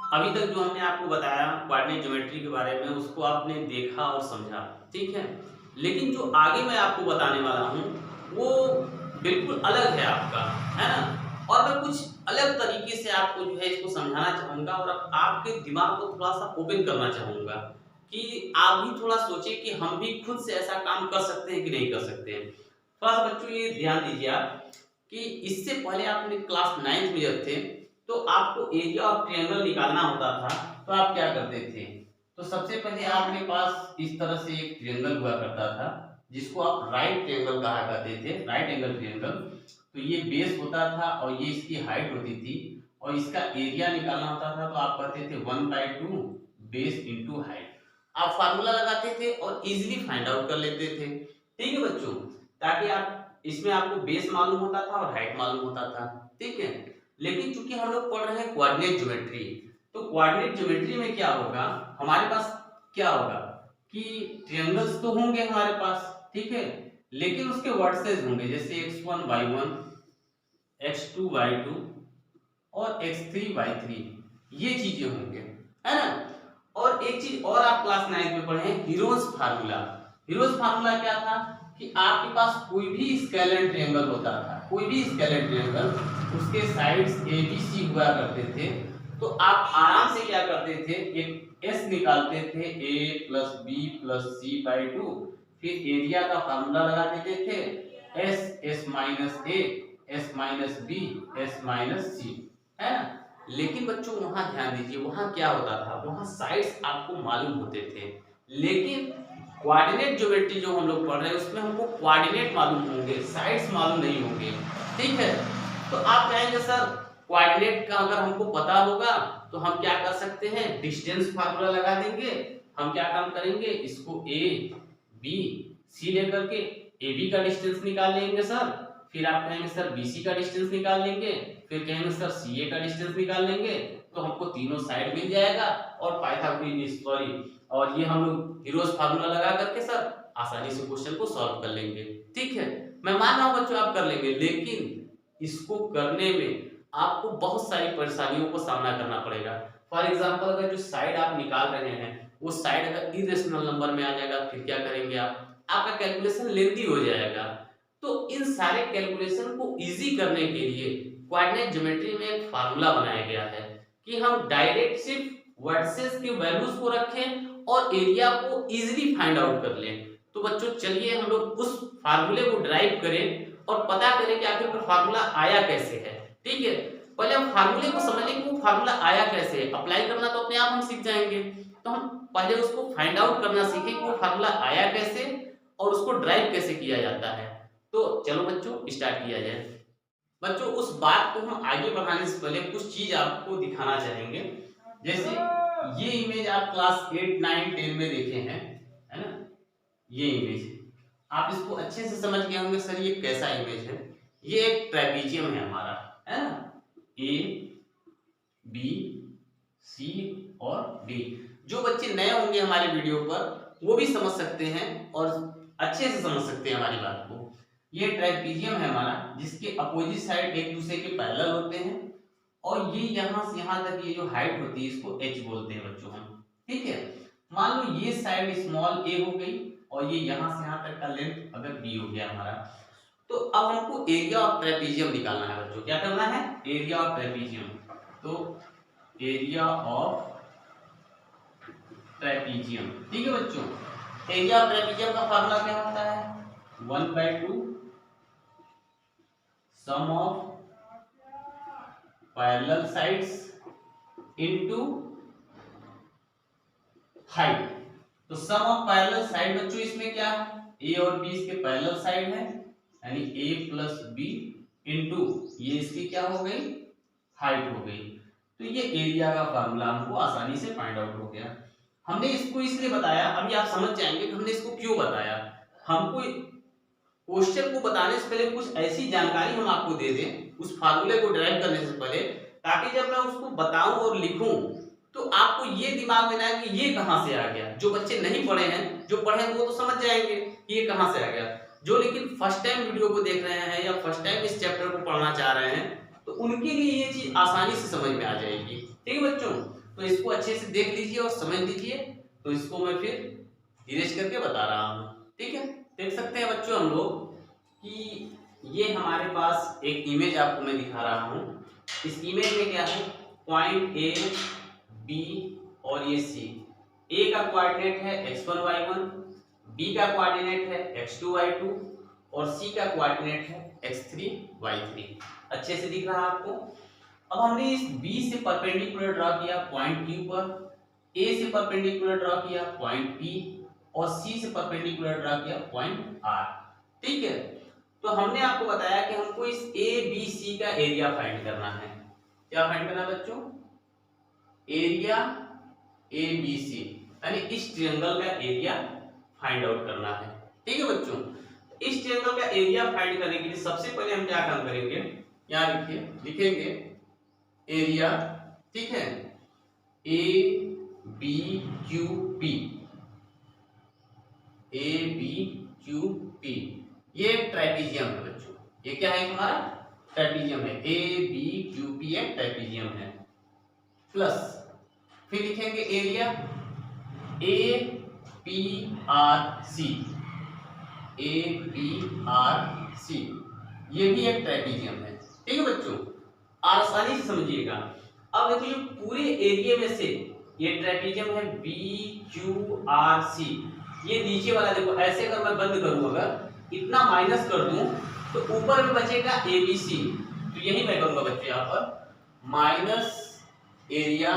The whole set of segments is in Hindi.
अभी तक जो हमने आपको बताया कोऑर्डिनेट ज्योमेट्री के बारे में उसको आपने देखा और समझा, ठीक है। लेकिन जो आगे मैं आपको बताने वाला हूँ वो बिल्कुल अलग है आपका, है ना। और मैं कुछ अलग तरीके से आपको जो है इसको समझाना चाहूँगा और आपके दिमाग को थोड़ा-सा ओपन करना चाहूँगा कि आप भी थोड़ा सोचें कि हम भी खुद से ऐसा काम कर सकते हैं कि नहीं कर सकते हैं। थोड़ा-सा बच्चों ये ध्यान दीजिए आप कि इससे पहले आपने क्लास 9th में जब थे तो आपको एरिया ऑफ ट्रायंगल निकालना होता था, तो आप क्या करते थे? तो सबसे पहले आपके पास इस तरह से एक ट्रायंगल हुआ करता था, जिसको आप राइट ट्रायंगल कहा करते थे, राइट एंगल ट्रायंगल। तो ये बेस होता था और ये इसकी हाइट होती थी और इसका एरिया निकालना होता था, तो आप कहते थे 1/2 बेस इंटू हाइट। आप फार्मूला लगाते थे और इजीली फाइंड आउट कर लेते थे। ठीक है बच्चों? ताकि आप इसमें आपको बेस मालूम होता था और हाइट मालूम होता था। ठीक है? लेकिन चूंकि हम लोग पढ़ रहे हैं कोऑर्डिनेट ज्योमेट्री, तो कोऑर्डिनेट ज्योमेट्री में क्या होगा, हमारे पास क्या होगा कि ट्रायंगल्स तो होंगे हमारे पास, ठीक है, लेकिन उसके वर्टिसेस होंगे, जैसे x1y1, x2y2 और x3y3, ये चीजें होंगे, है ना। और एक चीज और आप क्लास 9 में पढ़े हैं, हीरोज फार्मूला। हीरोज फार्मूला क्या था कि आपके पास कोई भी स्केलर ट्रायंगल होता था, कोई भी स्केलर ट्रायंगल, उसके साइड्स ए बी सी हुआ करते थे, तो आप आराम से क्या करते थे, एक एस निकालते थे, a plus b plus c by two, फिर एरिया का फार्मूला लगा देते थे, s s minus a, s minus b, s minus c, है ना। लेकिन बच्चों वहां ध्यान दीजिए, वहां क्या होता था, वहां साइड्स आपको मालूम होते थे, लेकिन कोऑर्डिनेट ज्योमेट्री जो हम लोग पढ़ रहे हैं उसमें हमको कोऑर्डिनेट मालूम होंगे, साइड्स मालूम नहीं होंगे। ठीक है, तो आप कहेंगे सर कोऑर्डिनेट का अगर हमको पता होगा तो हम क्या कर सकते हैं, डिस्टेंस फार्मूला लगा देंगे। हम क्या काम करेंगे, इसको ए बी सी लेकर के ए बी का डिस्टेंस निकाल लेंगे सर, फिर आप कहेंगे सर बी सी का डिस्टेंस निकाल लेंगे, फिर कहेंगे सर सी ए का डिस्टेंस निकाल लेंगे, तो हमको तीनों साइड मिल जाएगा और पाइथागोरस सॉरी और ये हम लोग हीरोज फार्मूला लगा करके सर आसानी से क्वेश्चन को सॉल्व कर लेंगे। ठीक है, मैं मान रहा हूं बच्चों आप कर लेंगे, लेकिन इसको करने में आपको बहुत सारी परेशानियों को सामना करना पड़ेगा। फॉर एग्जांपल अगर जो साइड आप निकाल रहे हैं वो साइड अगर इरेशनल नंबर में आ जाएगा, फिर क्या करेंगे आप, आपका कैलकुलेशन लेंथी हो जाएगा। तो इन सारे कैलकुलेशन को इजी करने के लिए कोऑर्डिनेट ज्योमेट्री में एक फार्मूला बनाया गया है कि हम डायरेक्ट सिर्फ वर्टिसेस के वैल्यूज को रखें और एरिया को इजीली फाइंड आउट कर लें। तो बच्चों चलिए हम लोग उस फार्मूले को ड्राइव करें और पता करें कि आखिर फार्मूला आया कैसे है। ठीक है, पहले हम फार्मूले को समझ लें कि वो फार्मूला आया कैसे है, अप्लाई करना तो अपने आप हम सीख जाएंगे। तो हम पहले उसको फाइंड आउट करना सीखें कि वो फार्मूला आया कैसे और उसको ड्राइव कैसे किया जाता है। तो चलो बच्चों स्टार्ट किया जाए। बच्चों उस बात को हम आगे बढ़ाने से पहले कुछ चीज आपको दिखाना चाहेंगे। जैसे ये इमेज आप क्लास 8 9 10 में देखे हैं, है ना, ये इमेज आप इसको अच्छे से समझ गए होंगे सर ये कैसा इमेज है। ये एक ट्रेपीजियम है हमारा, है ना, ए बी सी और डी। जो बच्चे नए होंगे हमारे वीडियो पर वो भी समझ सकते हैं और अच्छे से समझ सकते हैं हमारी बात को। ये ट्रेपीजियम है हमारा जिसके अपोजिट साइड एक दूसरे के पैरेलल होते हैं और ये यहां से यहां तक ये जो हाइट होती है इसको h बोलते हैं बच्चों हम। ठीक है, मान लो ये साइड स्मॉल a हो गई और ये यहां से यहां तक का लेंथ अगर b हो गया हमारा, तो अब हमको एरिया ऑफ ट्रेपीजियम निकालना है बच्चों। क्या करना है, एरिया ऑफ ट्रेपीजियम। तो एरिया ऑफ ट्रेपीजियम, ठीक है बच्चों, एरिया ऑफ ट्रेपीजियम का फार्मूला क्या होता है, 1/2 sum of parallel sides into height. तो सम ऑफ पैरेलल साइड बच्चों इसमें क्या है, ए और बी इसके पैरेलल साइड है, यानी ए प्लस बी इंटू ये इसकी क्या हो गई, हाइट हो गई। तो ये एरिया का फार्मूला हमको आसानी से फाइंड आउट हो गया। हमने इसको इसलिए बताया, अभी आप समझ जाएंगे कि हमने इसको क्यों बताया। हमको क्वेश्चन को बताने से पहले कुछ ऐसी जानकारी हम आपको दे दें उस फार्मूले को डिराइव करने से पहले, ताकि जब मैं उसको बताऊं और लिखूं तो आपको ये दिमाग में ना आए कि ये कहां से आ गया। जो बच्चे नहीं पढ़े हैं, जो पढ़े हैं वो तो समझ जाएंगे कि ये कहां से आ गया। जो लेकिन फर्स्ट टाइम वीडियो को देख रहे हैं या फर्स्ट टाइम इस चैप्टर को पढ़ना चाह रहे हैं, तो उनके लिए ये चीज आसानी से समझ में आ जाएगी। ठीक है बच्चों, तो इसको अच्छे से देख लीजिए और समझ लीजिए। तो इसको मैं फिर इरेज करके बता रहा हूँ, ठीक है। देख सकते हैं बच्चों हम लोग कि ये हमारे पास एक इमेज आपको मैं दिखा रहा हूँ। इस इमेज में क्या है, पॉइंट ए, बी और ये सी। ए का कोऑर्डिनेट है x1 y1, बी का कोऑर्डिनेट है x2 y2 और सी का कोऑर्डिनेट है x3 y3। अच्छे से दिख रहा है आपको। अब हमने इस बी से परपेंडिकुलर ड्रॉ किया पॉइंट क्यू पर, ए से परपेंडिकुलर ड्रॉ किया पॉइंट पी और सी से परपेंडिकुलर ड्रॉ किया पॉइंट आर, ठीक है। तो हमने आपको बताया कि हमको इस ए बी सी का एरिया फाइंड करना है। क्या फाइंड करना है बच्चों, एरिया ए बी सी, यानी इस ट्रायंगल का एरिया फाइंड आउट करना है, ठीक है बच्चों। इस ट्रायंगल का एरिया फाइंड करने के लिए सबसे पहले हम क्या काम करेंगे, यहाँ लिखिए, लिखेंगे एरिया, ठीक है, A B Q P, A B Q P, ये ट्राइपीजियम है बच्चों। ये क्या है हमारा, ट्राइपीजियम है, ए बी क्यू पी एक ट्राइपीजियम है। प्लस फिर लिखेंगे area A P R C, A P R C, ये भी एक ट्राइपीजियम है, ठीक है बच्चों। आसानी से समझिएगा। अब देखो ये पूरे एरिया में से ये ट्राइपीजियम है बी क्यू आर सी, ये नीचे वाला देखो ऐसे अगर मैं बंद करूं, अगर इतना माइनस कर दूं तो ऊपर में बचेगा ए बी सी। तो यही मैं करूंगा बच्चे यहाँ पर minus area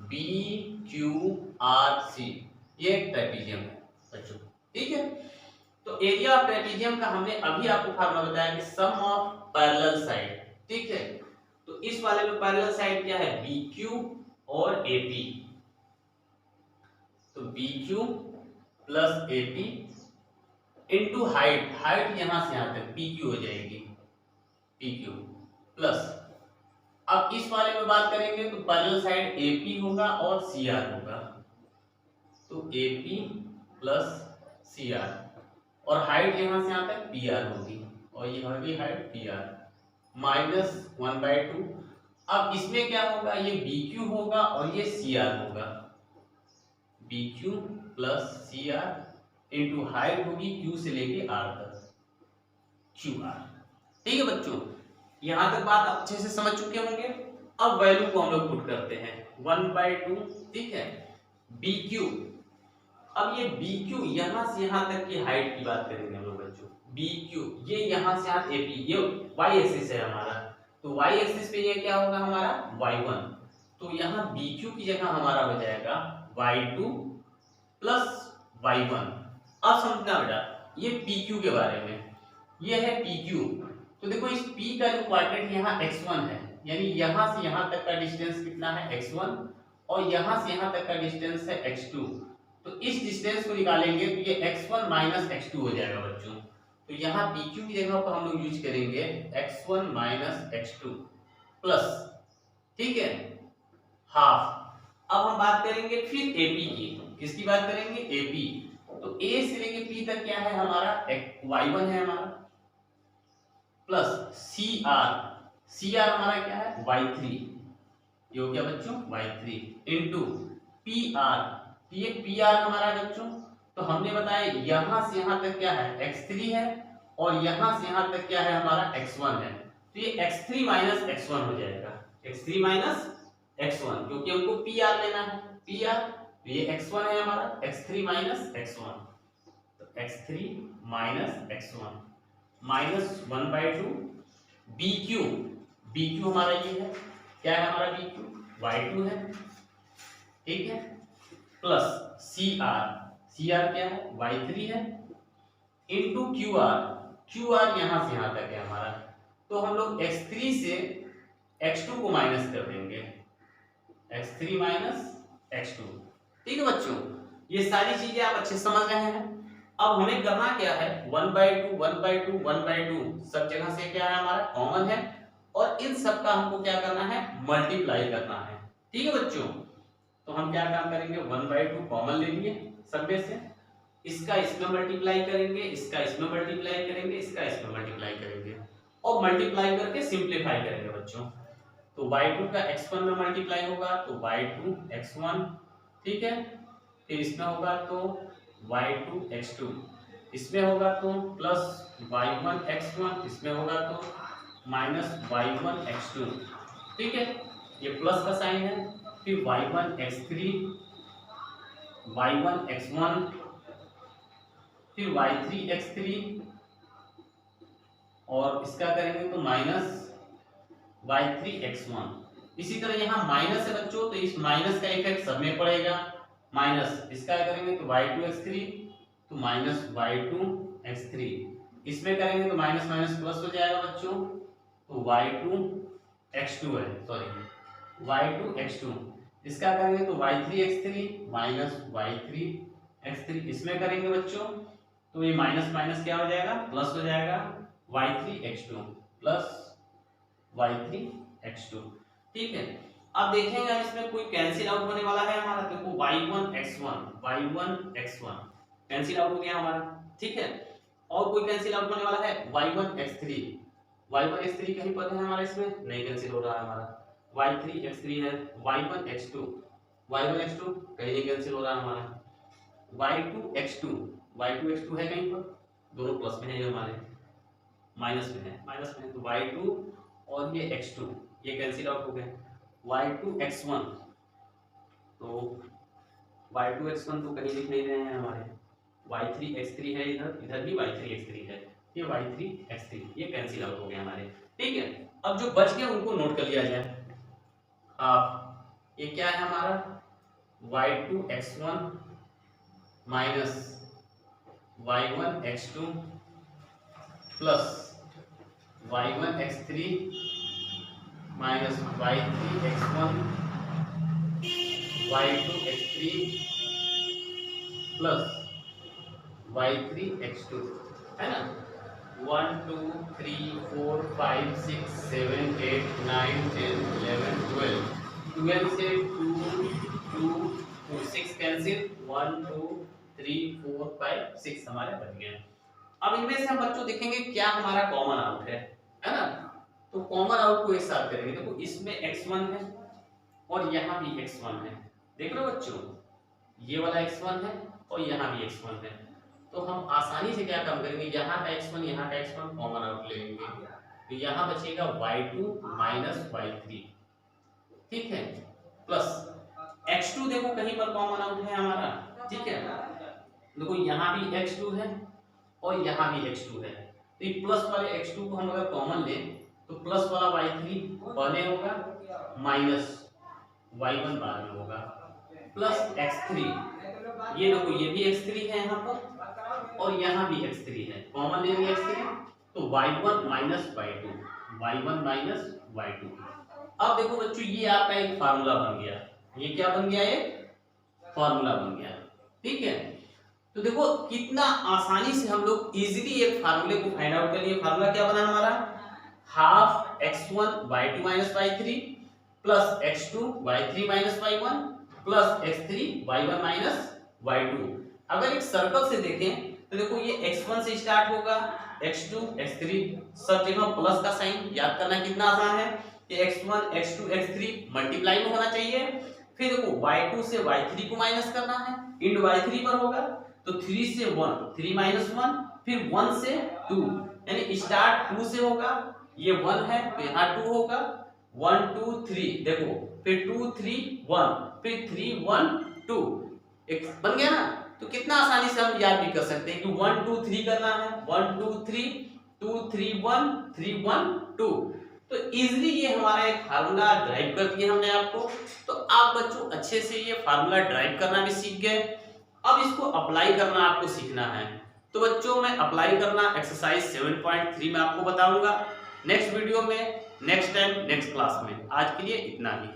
B Q R C, ये एक ट्राइपीजियम है बच्चों, ठीक है। तो एरिया ऑफ ट्राइपीजियम का हमने अभी आपको फार्मूला बताया कि सम ऑफ पैरेलल साइड, ठीक है। तो इस वाले में पैरेलल साइड क्या है, बी क्यू और ए पी। तो B Q plus A P into height, height यहां से यहां तक पी क्यू हो जाएगी, पी क्यू प्लस, अब इस वाले में बात करेंगे तो पैरेलल साइड ए पी होगा और सी आर होगा। तो A P plus C R और हाइट यहां से यहां तक पी आर होगी और ये होगी हाइट पी आर माइनस 1/2। अब इसमें क्या होगा, ये बी क्यू होगा और ये सी आर होगा, B Q plus C R into height होगी क्यू से लेके आर तक, क्यू आर, ठीक है बच्चों। यहां तक बात अच्छे से समझ चुके होंगे। अब वैल्यू को हम लोग पुट करते हैं 1/2, ठीक है, बी क्यू। अब ये बी क्यू यहां से यहां तक की हाइट की बात करेंगे हम लोग बच्चों। बी क्यू ये यहां से यहां ए पी, ये वाई एक्सिस है हमारा, तो वाई एक्सिस पे ये क्या होगा हमारा y1। तो यहाँ बी क्यू की जगह हमारा हो जाएगा y2 प्लस y1। अब समझना बेटा ये पी क्यू के बारे में, ये है पी क्यू। तो देखो इस P का जो कोऑर्डिनेट यहाँ x1 है, यानी यहाँ से यहाँ तक का डिस्टेंस कितना है x1 और यहाँ से यहाँ तक का डिस्टेंस है x2। तो इस डिस्टेंस को निकालेंगे तो ये x1 माइनस x2 हो जाएगा बच्चों। तो यहाँ PQ की जगह पर हम लोग यूज करेंगे x1 माइनस x2 प्लस, ठीक है, हाफ। अब हम बात करेंगे फिर AP की, किसकी बात करेंगे, AP। तो A से लेके P तक क्या है हमारा y1 है हमारा, प्लस सी आर हमारा क्या है y3, ये हो गया बच्चों y3 इंटू पी आर, ये पी आर हमारा है बच्चों। तो हमने बताया यहां से यहां तक क्या है x3 है और यहां से यहां तक क्या है हमारा x1 है। तो ये x3 माइनस x1 हो जाएगा, x3 माइनस x1, क्योंकि हमको पी आर लेना है, पी आर। तो ये x1 है हमारा, x3 माइनस x1, तो x3 minus x1 minus 1/2 B Q हमारा ये है, क्या है हमारा बी क्यू y2 है, ठीक है, प्लस सी आर क्या है y3 है इंटू क्यू आर यहां से यहां तक है हमारा। तो हम लोग x3 से x2 को माइनस कर देंगे, x3 माइनस x2, ठीक है बच्चों। ये सारी चीजें आप अच्छे समझ रहे हैं। अब हमें करना क्या है 1/2 सब जगह से क्या है हमारा कॉमन है और इन सब का हमको क्या करना है मल्टीप्लाई करना है, ठीक है बच्चों। तो हम क्या काम करेंगे 1/2 कॉमन ले लिए सब में से, इसका इसमें मल्टीप्लाई करेंगे, इसका इसमें मल्टीप्लाई करेंगे, इसका इसमें मल्टीप्लाई करेंगे और मल्टीप्लाई करके सिंप्लीफाई करेंगे बच्चों। तो y2 का x1 में मल्टीप्लाई होगा तो y2 x1, ठीक है। फिर इसमें होगा तो y2 x2, इसमें होगा तो प्लस y1 x1, इसमें होगा तो माइनस y1 x2, ठीक है। ये प्लस का साइन है। फिर y1 x3, y1 x1, फिर y3 x3, और इसका करेंगे तो माइनस y3 x1। इसी तरह यहाँ माइनस है बच्चों, तो इस माइनस का इफेक्ट सब में पड़ेगा। माइनस इसका करेंगे तो y2 x3, तो माइनस y2 x3, इसमें करेंगे तो माइनस माइनस प्लस हो जाएगा बच्चों, तो y2 x2 है, सॉरी y2 x2। इसका करेंगे तो y3 x3 minus y3 x3, इसमें करेंगे बच्चों तो ये माइनस माइनस क्या हो जाएगा, प्लस हो जाएगा, y3 x2 plus y3 x2, ठीक है। अब देखेंगे इसमें कोई कैंसिल आउट होने वाला है हमारा, देखो y1 x1 कैंसिल आउट हो गया हमारा, ठीक है। और कोई कैंसिल आउट होने वाला है y1 x3 कहीं पर है हमारा, इसमें नहीं कैंसिल हो रहा है हमारा, y3 x3 है। y1 x2 कहीं नहीं कैंसिल हो रहा है हमारा, y2 x2 है कहीं पर, दोनों प्लस में है, ये हमारे माइनस में है, तो y2 और ये x2 ये कैंसिल आउट हो गए। y2 x1, तो y2 x1 तो कहीं दिख नहीं रहे हैं हमारे, y3 x3 है, इधर भी y3 x3 है, ये y3 x3 ये कैंसिल आउट हो गए हमारे, ठीक है। अब जो बच गए उनको नोट कर लिया जाए। ये क्या है हमारा, y2 x1 minus y1 x2 plus y1 x3 minus y3 x1 y2 x3 plus y3 x2, है ना। 1 2 3 4 5 6 7 8 9 10 11 12 से 2 6 कैंसिल, 1 2 3 4 5 6 हमारे बच गए। अब इनमें से हम बच्चों देखेंगे क्या हमारा कॉमन आउट है ना। तो कॉमन आउट को एक साथ करेंगे, देखो इसमें x1 है और यहाँ भी x1 है, देख रहे हो बच्चों, ये वाला x1 है और यहाँ भी x1 है। तो हम आसानी से क्या काम करेंगे, यहाँ का x1 कॉमन आउट ले लेंगे, तो यहाँ बचेगा y2 माइनस y3, ठीक है, प्लस x2 देखो कहीं पर कॉमन आउट है हमारा, ठीक है। देखो यहाँ भी x2 है और यहाँ भी x2 है, तो ये प्लस वाले x2 को हम अगर कॉमन लें तो प्लस वाला y3 पहले होगा, माइनस y1 बाद में होगा, प्लस x3, ये देखो ये भी x3 है यहाँ पर और यहाँ भी x3 है, कॉमन ले लिया x3, तो y1 माइनस y2। अब देखो बच्चों ये आपका एक फार्मूला बन गया, ये क्या बन गया, एक फार्मूला बन गया, ठीक है। तो देखो कितना आसानी से हम लोग इजीली एक फार्मूले को फाइंड आउट कर लिए। फार्मूला क्या बना हमारा, half x1 y2 minus y3 plus x2 y3 minus y1 plus x3 y1 minus y2। अगर एक सर्कल से देखें तो देखो ये x1 से स्टार्ट होगा, x2 x3 सब जगह प्लस का साइन, याद करना कितना आसान है कि x1 x2 x3 मल्टीप्लाई में होना चाहिए। फिर देखो y2 से y3 को माइनस करना है, इंटू y3 पर होगा, तो 3 से 1 3 माइनस 1, फिर 1 से 2, यानी स्टार्ट 2 से होगा, ये 1 है तो यहाँ 2 होगा, 1 2 3 देखो, फिर 2 3 1, फिर 3 1 2, एक बन गया ना। तो कितना आसानी से हम याद भी कर सकते हैं कि 1 2 3 करना है, 1 2 3 2 3 1 3 1 2। तो इजीली ये हमारा एक फार्मूला ड्राइव कर दिया हमने आपको। तो आप बच्चों अच्छे से ये फार्मूला ड्राइव करना भी सीख गए, अब इसको अप्लाई करना आपको सीखना है। तो बच्चों मैं अप्लाई करना एक्सरसाइज 7.3 में आपको बताऊंगा नेक्स्ट वीडियो में, नेक्स्ट टाइम नेक्स्ट क्लास में। आज के लिए इतना ही।